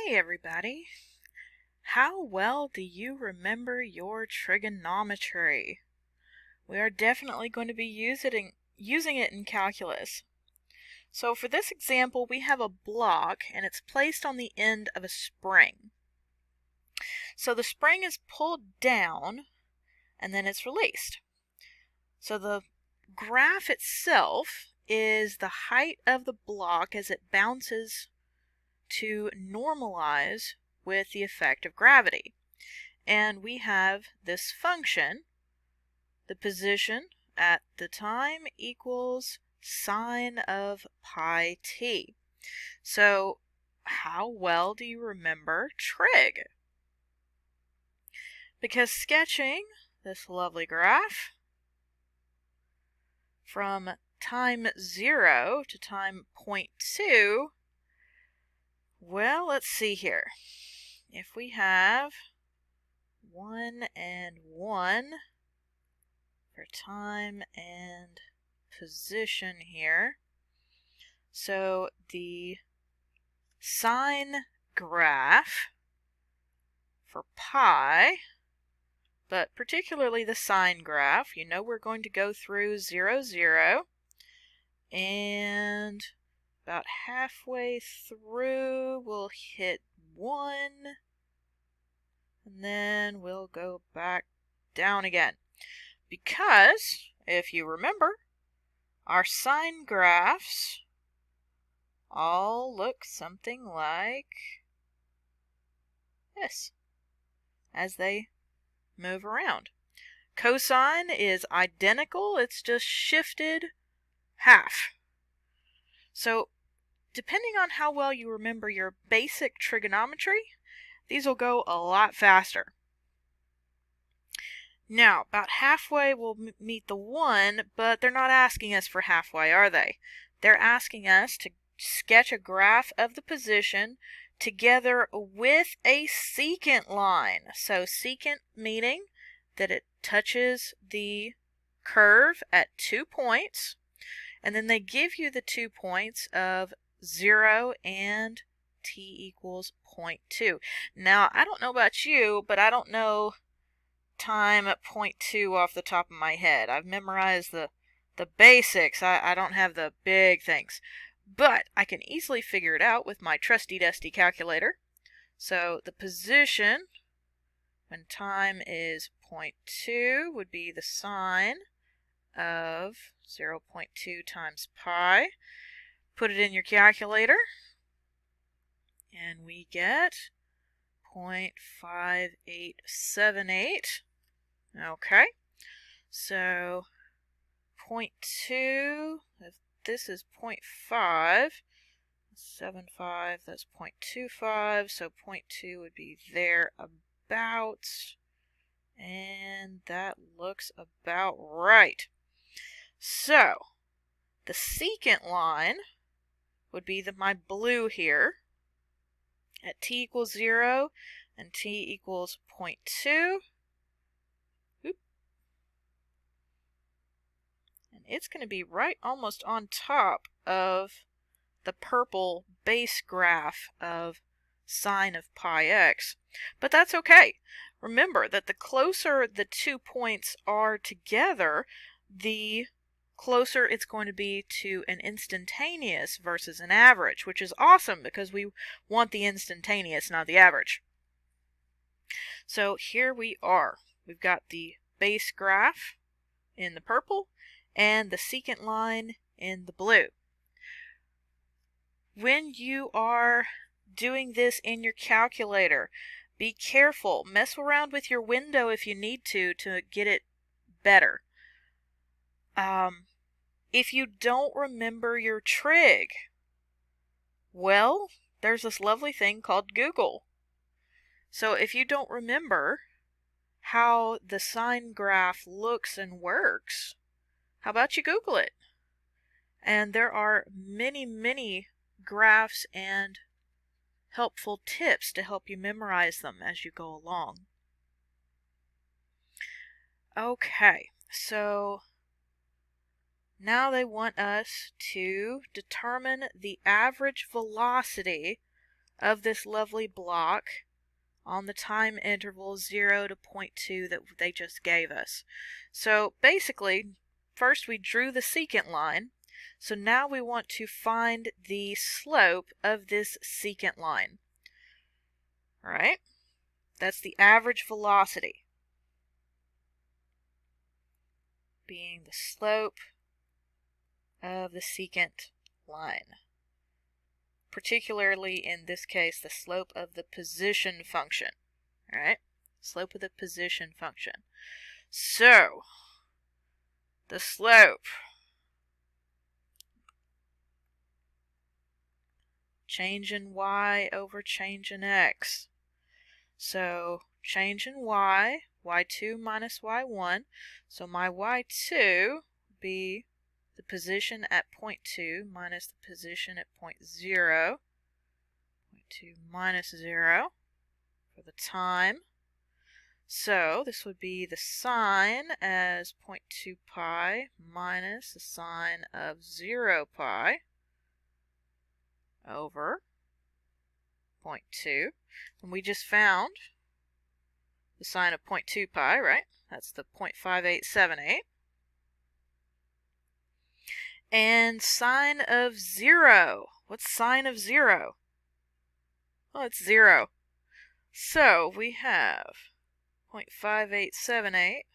Hey everybody! How well do you remember your trigonometry? We are definitely going to be using it in calculus. So for this example, we have a block and it's placed on the end of a spring. So the spring is pulled down and then it's released. So the graph itself is the height of the block as it bounces to normalize with the effect of gravity. And we have this function, the position at the time equals sine of pi t. So how well do you remember trig? Because sketching this lovely graph from time 0 to time 0.2, well, let's see here. If we have 1 and 1 for time and position here, so the sine graph for pi, but particularly the sine graph, you know we're going to go through 0, 0, and about halfway through we'll hit 1, and then we'll go back down again. Because, if you remember, our sine graphs all look something like this as they move around. Cosine is identical, it's just shifted half. So, depending on how well you remember your basic trigonometry, these will go a lot faster. Now, about halfway we'll meet the 1, but they're not asking us for halfway, are they? They're asking us to sketch a graph of the position together with a secant line. So secant meaning that it touches the curve at 2 points, and then they give you the 2 points of 0 and t equals 0.2. Now, I don't know about you, but I don't know time at 0.2 off the top of my head. I've memorized the basics. I don't have the big things. But I can easily figure it out with my trusty dusty calculator. So the position when time is 0.2 would be the sine of 0.2 times pi. Put it in your calculator, and we get 0.5878. Okay, so 0.2, if this is 0.5, 75, that's 0.25, so 0.2 would be there about, and that looks about right. So, the secant line would be my blue here, at t equals 0 and t equals 0.2. And it's going to be right almost on top of the purple base graph of sine of pi x. But that's okay. Remember that the closer the 2 points are together, the closer it's going to be to an instantaneous versus an average, which is awesome because we want the instantaneous, not the average. So here we are. We've got the base graph in the purple and the secant line in the blue. When you are doing this in your calculator, be careful. Mess around with your window if you need to get it better. If you don't remember your trig, well, there's this lovely thing called Google. So if you don't remember how the sine graph looks and works, how about you Google it? And there are many, many graphs and helpful tips to help you memorize them as you go along. Okay, so now they want us to determine the average velocity of this lovely block on the time interval 0 to 0.2 that they just gave us. So basically, first we drew the secant line, so now we want to find the slope of this secant line. All right? That's the average velocity, being the slope of the secant line. Particularly in this case, the slope of the position function. All right? Slope of the position function. So, the slope, change in y over change in x. So, change in y, y2 minus y1. So my y2 would be the position at point 2 minus the position at point 0. Point 2 minus 0 for the time. So this would be the sine as 0.2 pi minus the sine of 0 pi over 0.2. And we just found the sine of 0.2 pi, right? That's the 0.5878. And sine of 0. What's sine of 0? Well, it's 0. So we have 0.5878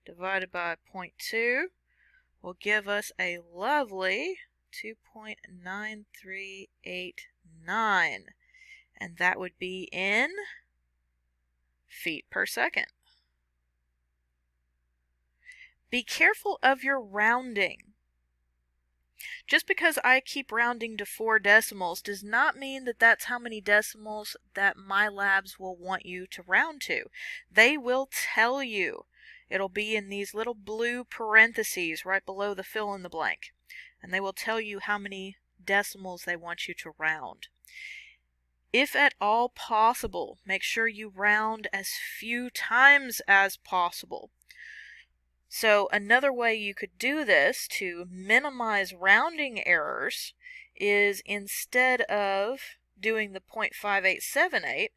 divided by 0.2 will give us a lovely 2.9389. And that would be in feet per second. Be careful of your rounding. Just because I keep rounding to 4 decimals does not mean that that's how many decimals that my labs will want you to round to. They will tell you. It'll be in these little blue parentheses right below the fill in the blank. And they will tell you how many decimals they want you to round. If at all possible, make sure you round as few times as possible. So another way you could do this to minimize rounding errors is instead of doing the 0.5878,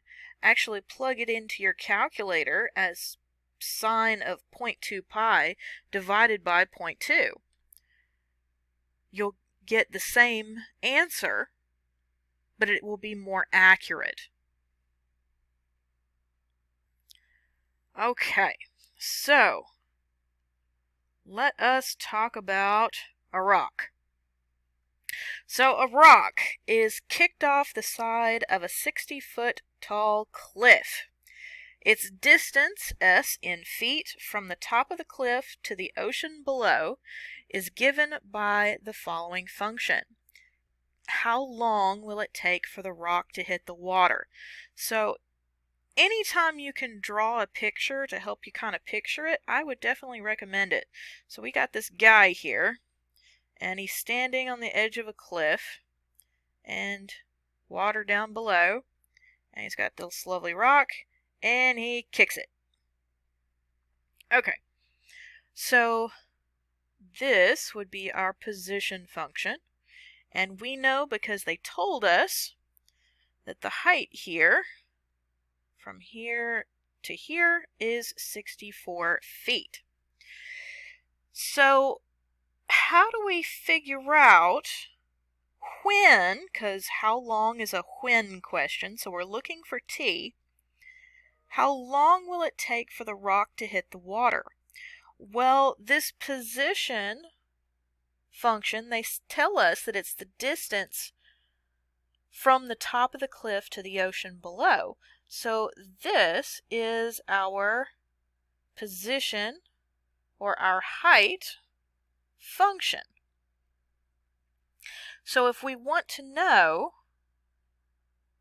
actually plug it into your calculator as sine of 0.2 pi divided by 0.2. You'll get the same answer, but it will be more accurate. Okay, so let us talk about a rock. So a rock is kicked off the side of a 60-foot tall cliff. Its distance, s in feet, from the top of the cliff to the ocean below is given by the following function. How long will it take for the rock to hit the water? So anytime you can draw a picture to help you kind of picture it, I would definitely recommend it. So we got this guy here, and he's standing on the edge of a cliff, and water down below, and he's got this lovely rock, and he kicks it. Okay, so this would be our position function, and we know because they told us that the height here from here to here is 64 feet. So how do we figure out when, because how long is a when question, so we're looking for t. How long will it take for the rock to hit the water? Well, this position function, they tell us that it's the distance from the top of the cliff to the ocean below. So this is our position or our height function. So if we want to know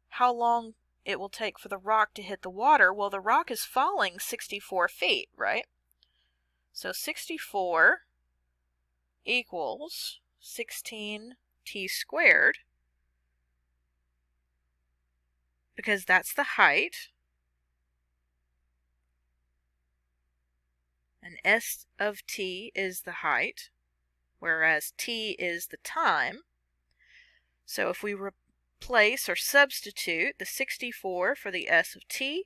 how long it will take for the rock to hit the water, well, the rock is falling 64 feet, right? So 64 equals 16t squared, because that's the height, and s of t is the height, whereas t is the time. So if we replace or substitute the 64 for the s of t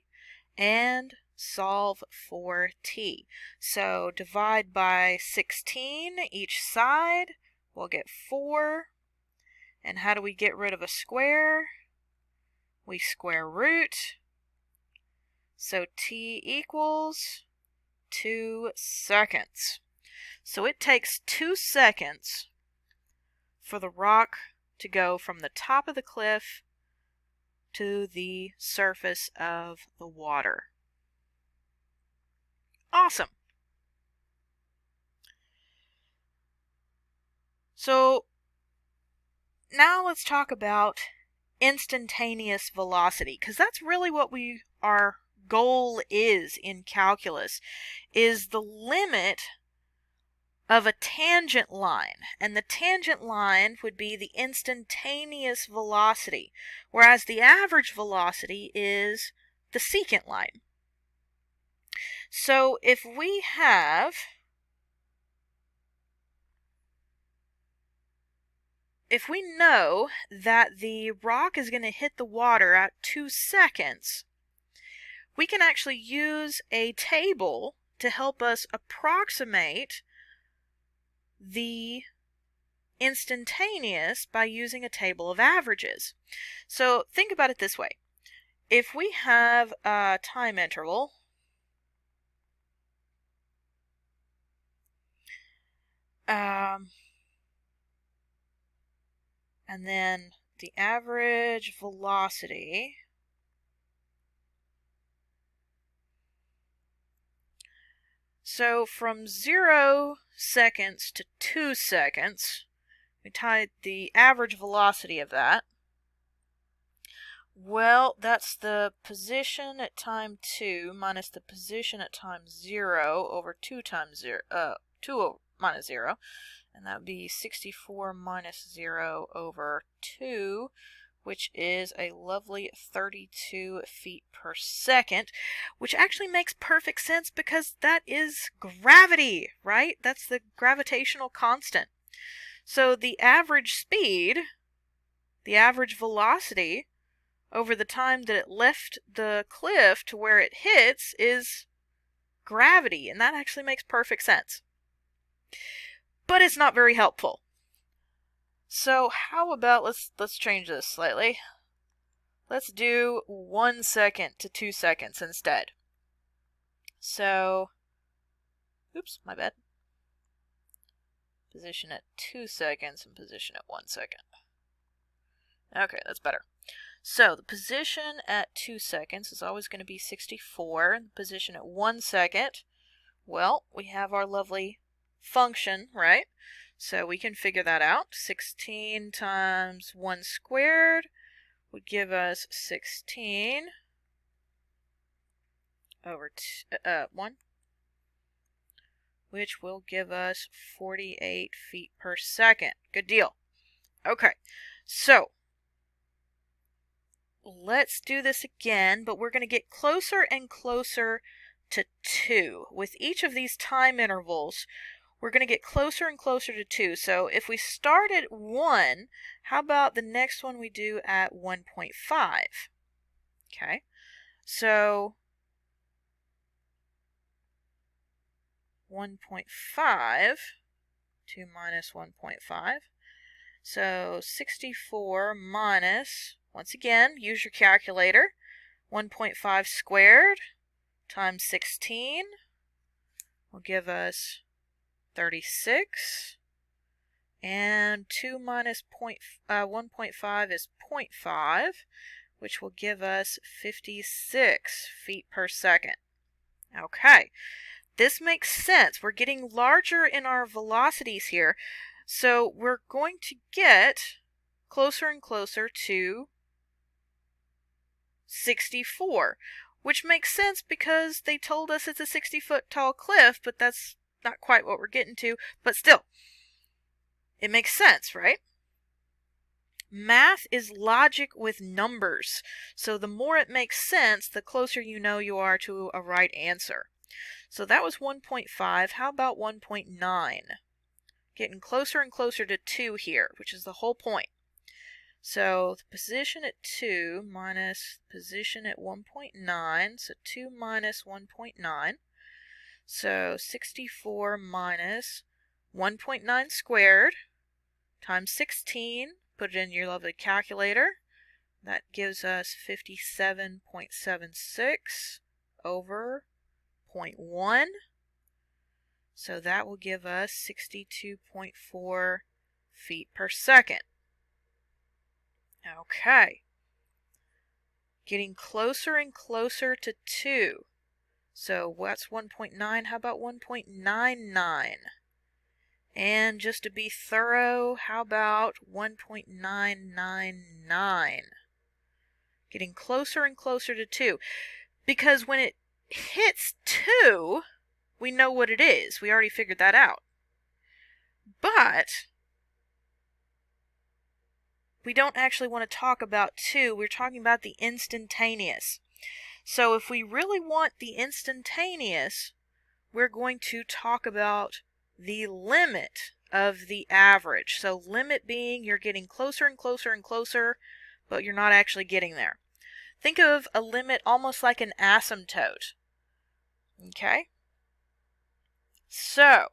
and solve for t. So divide by 16 each side, we'll get 4. And how do we get rid of a square? We square root. So t equals 2 seconds. So it takes 2 seconds for the rock to go from the top of the cliff to the surface of the water. Awesome. So now let's talk about instantaneous velocity, because that's really what our goal is in calculus, is the limit of a tangent line, and the tangent line would be the instantaneous velocity, whereas the average velocity is the secant line. So if we know that the rock is going to hit the water at 2 seconds, we can actually use a table to help us approximate the instantaneous by using a table of averages. So think about it this way. If we have a time interval and then the average velocity so from 0 seconds to 2 seconds, we tied the average velocity of that. Well, that's the position at time 2 minus the position at time 0 over 2 times 0, 2 minus 0. And that would be 64 minus 0 over 2, which is a lovely 32 feet per second, which actually makes perfect sense because that is gravity, right? That's the gravitational constant. So the average speed, the average velocity over the time that it left the cliff to where it hits is gravity, and that actually makes perfect sense. But it's not very helpful. So how about, let's change this slightly. Let's do 1 second to 2 seconds instead. So, oops, my bad. Position at 2 seconds and position at 1 second. Okay, that's better. So the position at 2 seconds is always going to be 64. And the position at 1 second, well, we have our lovely function, right? So we can figure that out. 16 times 1 squared would give us 16 over 1, which will give us 48 feet per second. Good deal. Okay, so let's do this again, but we're going to get closer and closer to 2. With each of these time intervals, we're going to get closer and closer to 2. So if we start at 1, how about the next one we do at 1.5? Okay, so 1.5, 2 minus 1.5. So 64 minus, once again, use your calculator, 1.5 squared times 16 will give us 36, and 2 minus 1.5 is 0.5, which will give us 56 feet per second. Okay, this makes sense. We're getting larger in our velocities here, so we're going to get closer and closer to 64, which makes sense because they told us it's a 60-foot tall cliff, but that's not quite what we're getting to, but still, it makes sense, right? Math is logic with numbers, so the more it makes sense, the closer you know you are to a right answer. So that was 1.5. How about 1.9? Getting closer and closer to 2 here, which is the whole point. So the position at 2 minus position at 1.9, so 2 minus 1.9. So 64 minus 1.9 squared times 16. Put it in your lovely calculator. That gives us 57.76 over 0.1. So that will give us 62.4 feet per second. Okay. Getting closer and closer to 2. So what's 1.9? How about 1.99? And just to be thorough, how about 1.999? Getting closer and closer to 2. Because when it hits 2, we know what it is. We already figured that out. But we don't actually want to talk about 2. We're talking about the instantaneous. So if we really want the instantaneous, we're going to talk about the limit of the average. So limit being you're getting closer and closer and closer, but you're not actually getting there. Think of a limit almost like an asymptote. Okay? So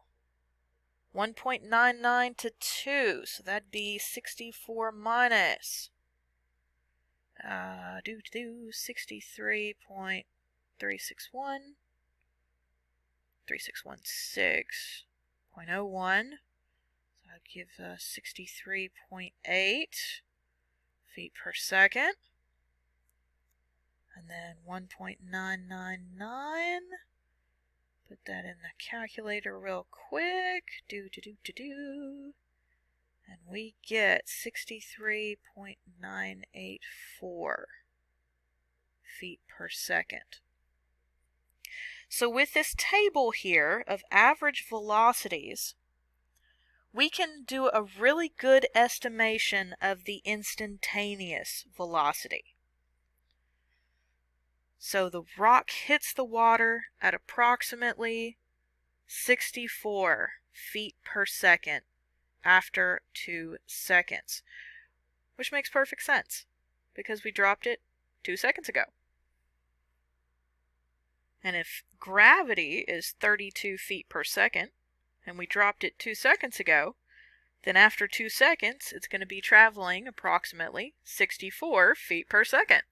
1.99 to 2, so that'd be 64 minus 63.361, 3616.01, so that gives us 63.8 feet per second, and then 1.999, put that in the calculator real quick, and we get 63.984 feet per second. So with this table here of average velocities, we can do a really good estimation of the instantaneous velocity. So the rock hits the water at approximately 64 feet per second after 2 seconds, which makes perfect sense because we dropped it 2 seconds ago. And if gravity is 32 feet per second, and we dropped it 2 seconds ago, then after 2 seconds, it's going to be traveling approximately 64 feet per second.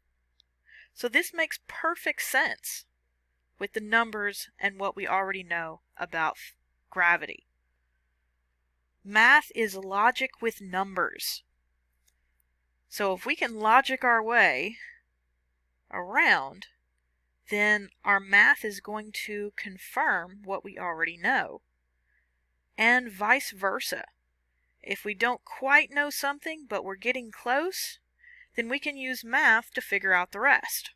So this makes perfect sense with the numbers and what we already know about gravity. Math is logic with numbers. So if we can logic our way around, then our math is going to confirm what we already know. And vice versa. If we don't quite know something, but we're getting close, then we can use math to figure out the rest.